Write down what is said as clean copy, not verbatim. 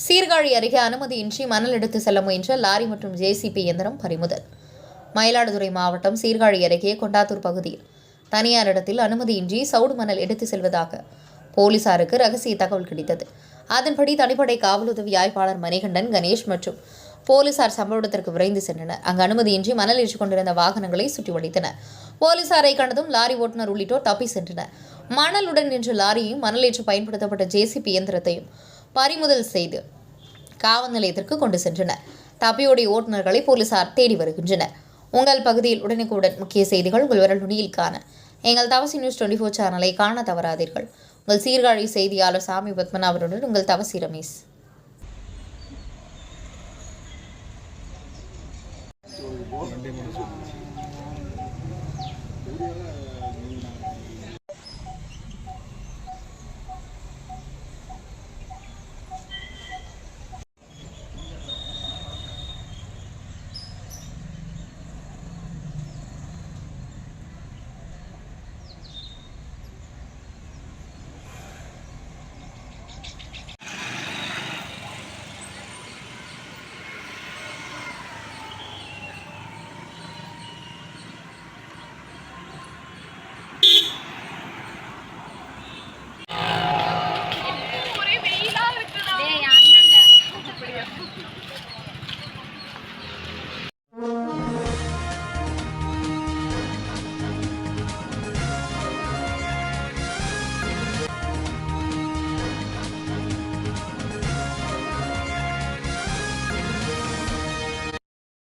சீர்காழி அருகே அனுமதியின்றி மணல் எடுத்து செல்ல முயன்ற லாரி மற்றும் ஜேசிபி இயந்திரம் பறிமுதல். மயிலாடுதுறை மாவட்டம் சீர்காழி அருகே கொண்டாத்தூர் பகுதியில் தனியார் இடத்தில் அனுமதியின்றி சவுடு மணல் எடுத்து செல்வதாக போலீசாருக்கு ரகசிய தகவல் கிடைத்தது. அதன்படி தனிப்படை காவல் உதவி ஆய்வாளர் மணிகண்டன், கணேஷ் மற்றும் போலீசார் சம்பவ இடத்திற்கு விரைந்து சென்றனர். அங்கு அனுமதியின்றி மணல் ஏற்றிக் கொண்டிருந்த வாகனங்களை சுற்றி வளைத்தனர். போலீசாரை கண்டதும் லாரி ஓட்டுநர் உள்ளிட்டோர் தப்பி சென்றனர். மணலுடன் நின்ற லாரியையும் மணல் ஏற்ற பயன்படுத்தப்பட்ட ஜேசிபி இயந்திரத்தையும் பறிமுதல் செய்து காவல் நிலையத்திற்கு கொண்டு சென்றனர். தப்பியோடைய ஓட்டுநர்களை போலீசார் தேடி வருகின்றனர். உங்கள் பகுதியில் உடனுக்குடன் முக்கிய செய்திகள் உங்கள் விரல் நுனியில் காண எங்கள் தவசி நியூஸ் 24 சேனலை காண தவறாதீர்கள். உங்கள் சீர்காழி செய்தியாளர் சாமி பத்மநாபனுடன் உங்கள் தவசி ரமேஷ். நன்றி.